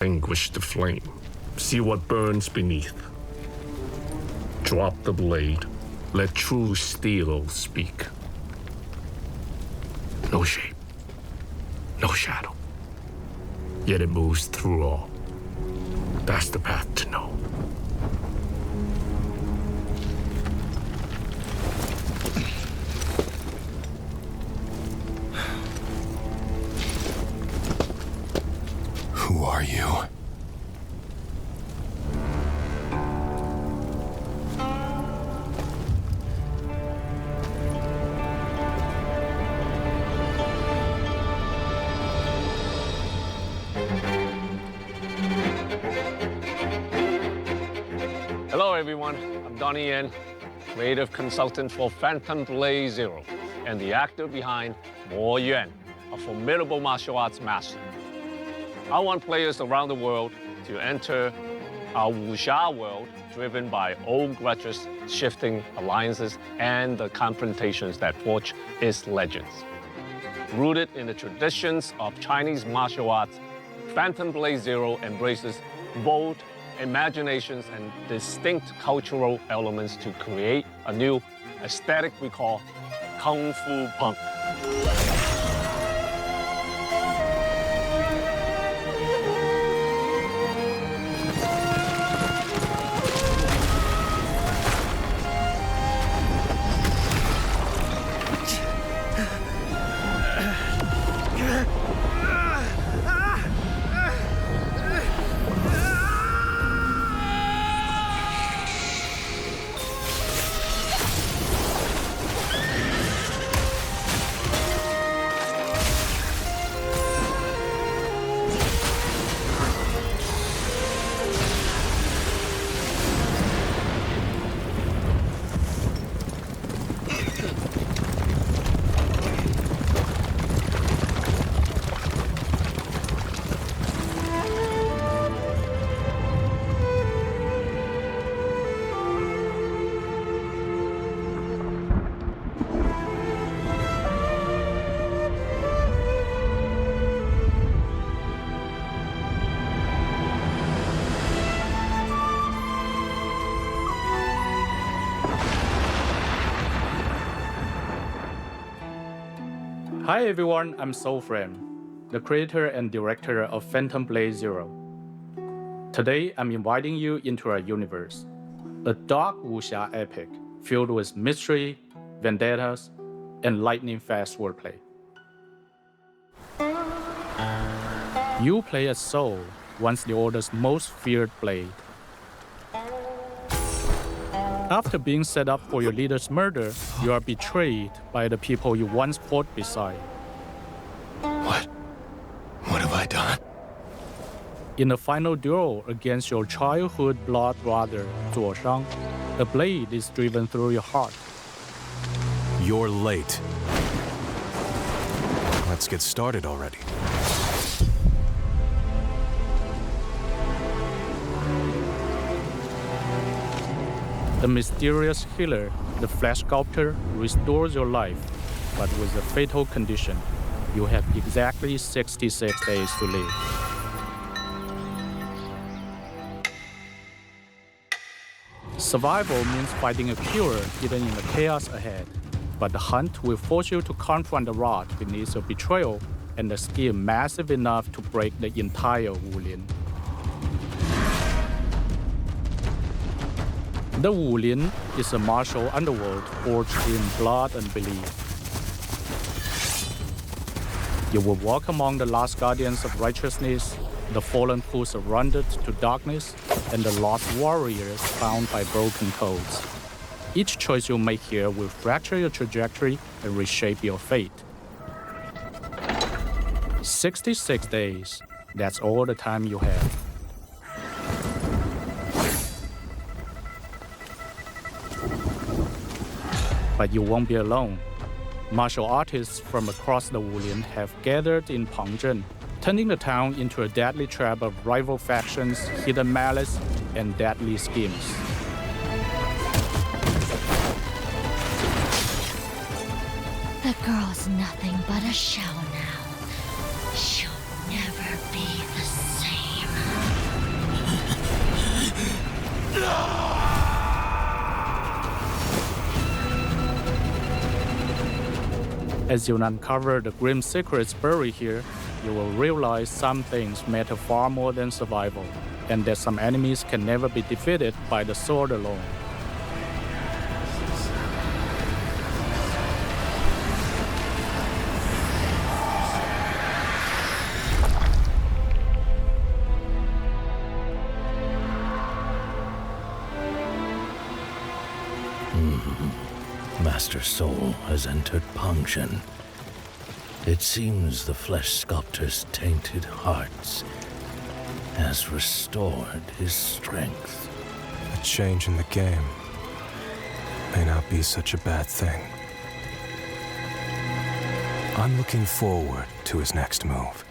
Extinguish the flame. See what burns beneath. Drop the blade. Let true steel speak. No shape. No shadow. Yet it moves through all. That's the path to know. Who are you? Hello everyone, I'm Donnie Yen, creative consultant for #팬텀블레이드제로 and the actor behind Mo Yuan, a formidable martial arts master. I want players around the world to enter our wuxia world driven by old grudges, shifting alliances, and the confrontations that forge its legends. Rooted in the traditions of Chinese martial arts, #팬텀블레이드제로 embraces bold imaginations and distinct cultural elements to create a new aesthetic we call Kung Fu Punk. Hi everyone, I'm Soulframe, the creator and director of #팬텀블레이드제로. Today, I'm inviting you into our universe, a dark wuxia epic filled with mystery, vendettas, and lightning-fast wordplay. You play as Soul, once the Order's most feared blade. After being set up for your leader's murder, you are betrayed by the people you once fought beside. What? What have I done? In the final duel against your childhood blood brother, Zuo Shang, a blade is driven through your heart. You're late. Let's get started already. The mysterious healer, the flesh sculptor, restores your life, but with a fatal condition. You have exactly 66 days to live. Survival means fighting a cure hidden in the chaos ahead, but the hunt will force you to confront the rot beneath your betrayal and a skill massive enough to break the entire Wulin. The Wulin is a martial underworld forged in blood and belief. You will walk among the last guardians of righteousness, the fallen who surrendered to darkness, and the lost warriors bound by broken codes. Each choice you make here will fracture your trajectory and reshape your fate. 66 days, that's all the time you have. But you won't be alone. Martial artists from across the Wulin have gathered in Pangzhen, turning the town into a deadly trap of rival factions, hidden malice, and deadly schemes. The girl's nothing but a shell now. She'll never be the same. As you uncover the grim secrets buried here, you will realize some things matter far more than survival, and that some enemies can never be defeated by the sword alone. Master Soul has entered Pangshan. It seems the flesh sculptor's tainted hearts has restored his strength. A change in the game may not be such a bad thing. I'm looking forward to his next move.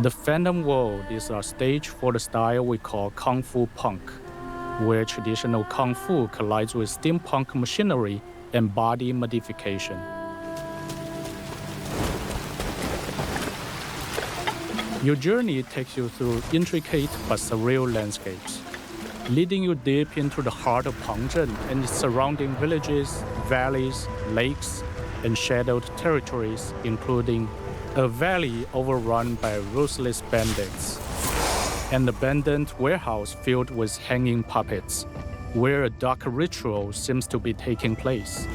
The Phantom World is a stage for the style we call Kung Fu Punk, where traditional Kung Fu collides with steampunk machinery and body modification. Your journey takes you through intricate but surreal landscapes, leading you deep into the heart of Pangshan and its surrounding villages, valleys, lakes, and shadowed territories, including a valley overrun by ruthless bandits, an abandoned warehouse filled with hanging puppets, where a dark ritual seems to be taking place.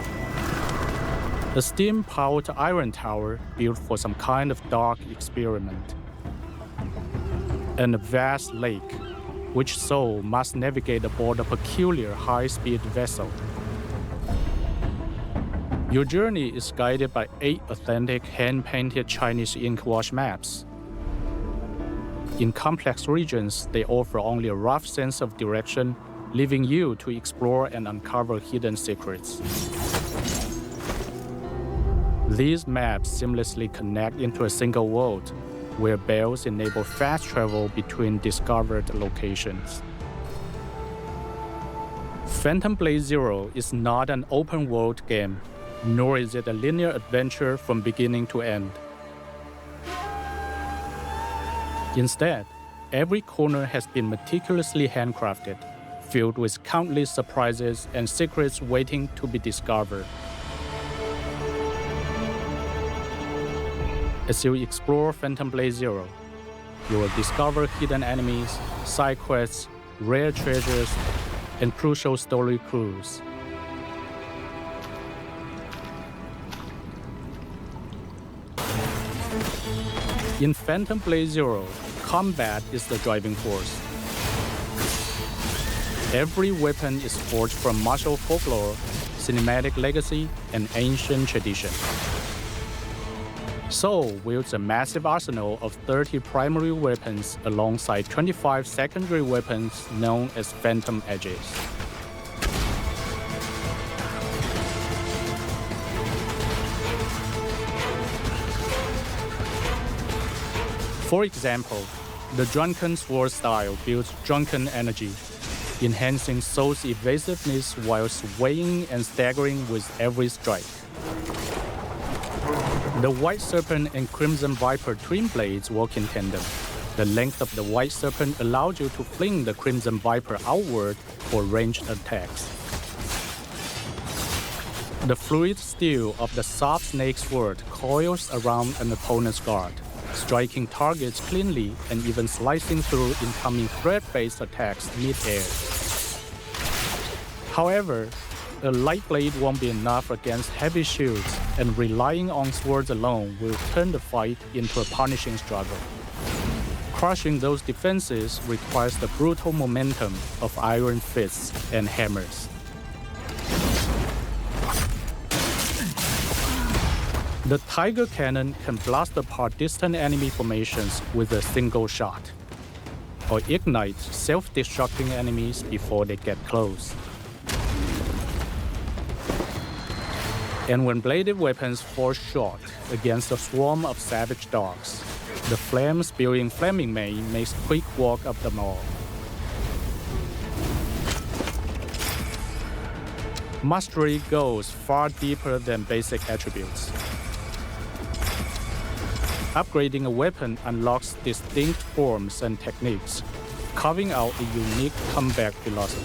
A steam-powered iron tower built for some kind of dark experiment. And a vast lake, which Soul must navigate aboard a peculiar high-speed vessel. Your journey is guided by 8 authentic hand-painted Chinese ink wash maps. In complex regions, they offer only a rough sense of direction, leaving you to explore and uncover hidden secrets. These maps seamlessly connect into a single world, where bells enable fast travel between discovered locations. *PhantomBladeZero* is not an open-world game, nor is it a linear adventure from beginning to end. Instead, every corner has been meticulously handcrafted, filled with countless surprises and secrets waiting to be discovered. As you explore *PhantomBladeZero*, you will discover hidden enemies, side quests, rare treasures, and crucial story clues. In *PhantomBladeZero*, combat is the driving force. Every weapon is forged from martial folklore, cinematic legacy, and ancient tradition. Soul wields a massive arsenal of 30 primary weapons alongside 25 secondary weapons known as Phantom Edges. For example, the Drunken Sword style builds drunken energy, enhancing Soul's evasiveness while swaying and staggering with every strike. The White Serpent and Crimson Viper twin blades work in tandem. The length of the White Serpent allows you to fling the Crimson Viper outward for ranged attacks. The fluid steel of the Soft Snake Sword coils around an opponent's guard, striking targets cleanly and even slicing through incoming threat-based attacks mid-air. However, a light blade won't be enough against heavy shields, and relying on swords alone will turn the fight into a punishing struggle. Crushing those defenses requires the brutal momentum of iron fists and hammers. The Tiger Cannon can blast apart distant enemy formations with a single shot, or ignite self-destructing enemies before they get close. And when bladed weapons fall short against a swarm of savage dogs, the flame-spewing Flaming Mane makes quick work of them all. Mastery goes far deeper than basic attributes. Upgrading a weapon unlocks distinct forms and techniques, carving out a unique combat philosophy.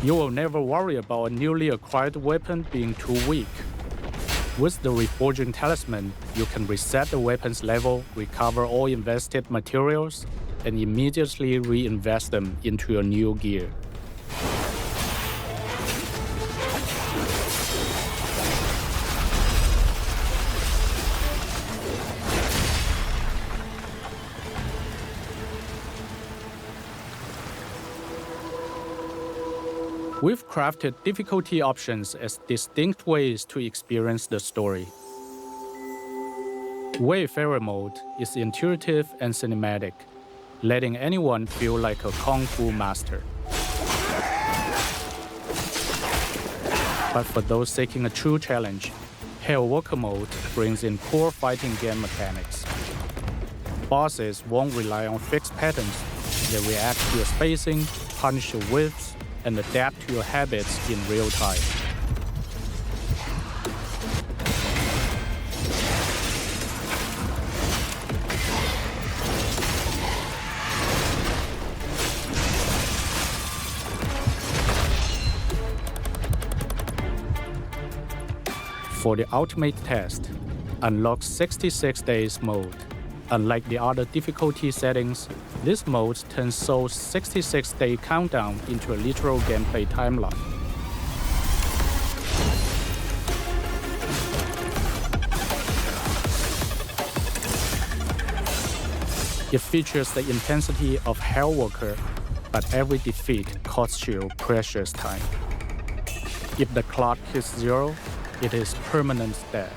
You will never worry about a newly acquired weapon being too weak. With the Reforging Talisman, you can reset the weapon's level, recover all invested materials, and immediately reinvest them into your new gear. We've crafted difficulty options as distinct ways to experience the story. Wayfarer mode is intuitive and cinematic, letting anyone feel like a kung fu master. But for those seeking a true challenge, Hellwalker mode brings in core fighting game mechanics. Bosses won't rely on fixed patterns. They react to your spacing, punish your whiffs, and adapt to your habits in real time. For the ultimate test, unlock 66 days mode. Unlike the other difficulty settings, this mode turns Soul's 66-day countdown into a literal gameplay timeline. It features the intensity of Hellwalker, but every defeat costs you precious time. If the clock hits 0, it is permanent death.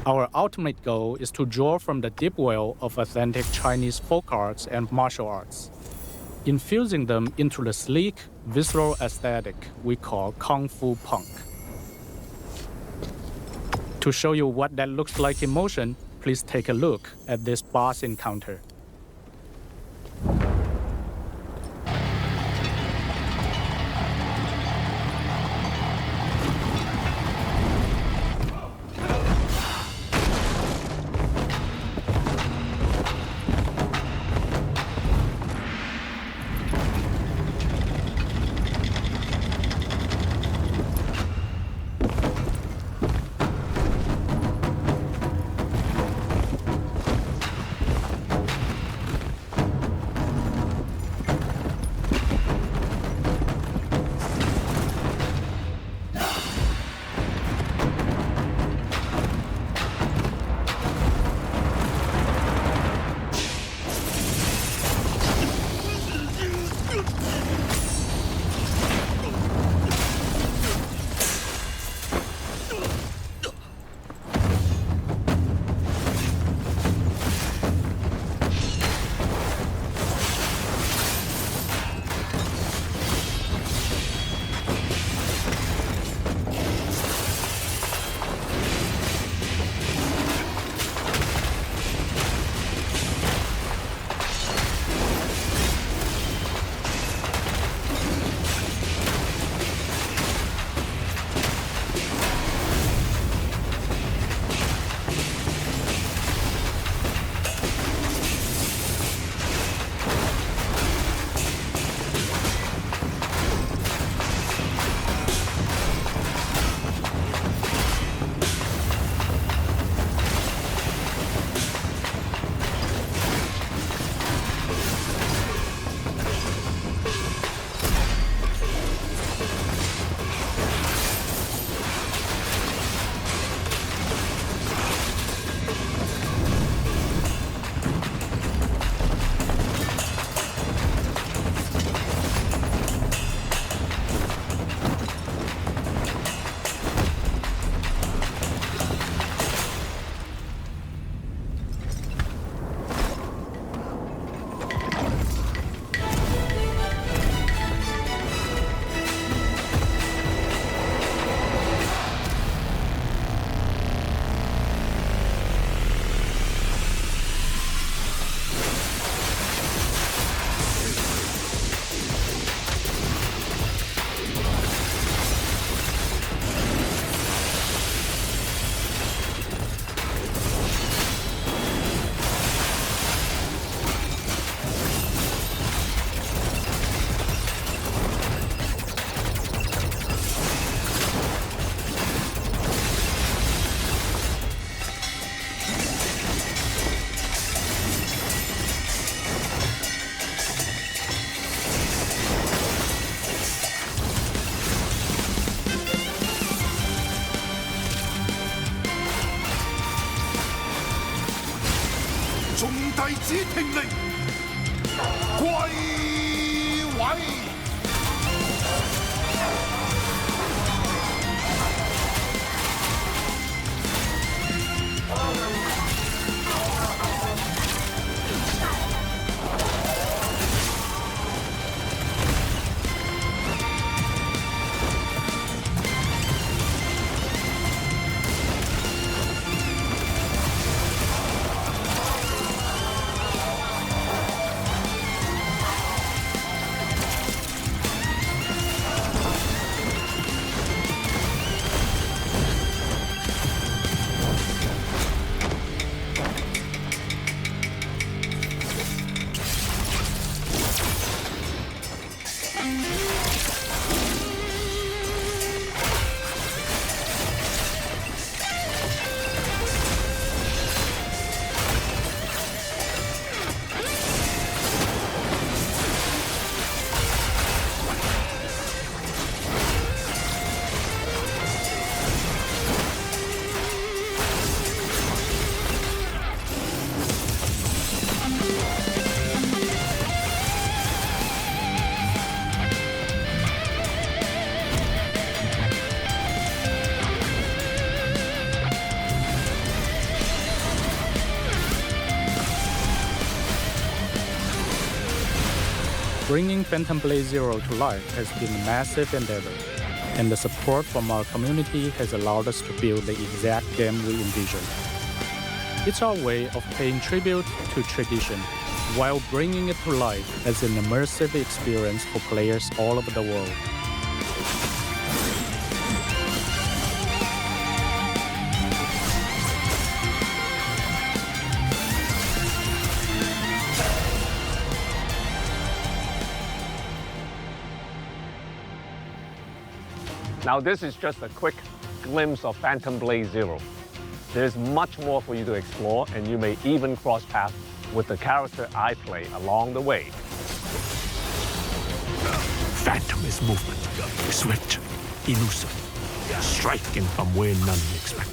Our ultimate goal is to draw from the deep well of authentic Chinese folk arts and martial arts, infusing them into the sleek, visceral aesthetic we call Kung Fu Punk. To show you what that looks like in motion, please take a look at this boss encounter. 止停力，歸位。Bringing 팬텀블레이드제로 to life has been a massive endeavor, and the support from our community has allowed us to build the exact game we envisioned. It's our way of paying tribute to tradition while bringing it to life as an immersive experience for players all over the world. Now this is just a quick glimpse of 팬텀블레이드제로. There's much more for you to explore, and you may even cross paths with the character I play along the way. Phantom is movement, swift, elusive, striking from where none expect.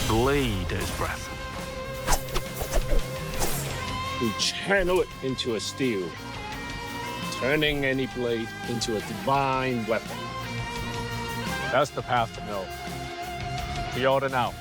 Blade is breath. We channel it into a steel, turning any blade into a divine weapon. That's the path to know. Pre-order now.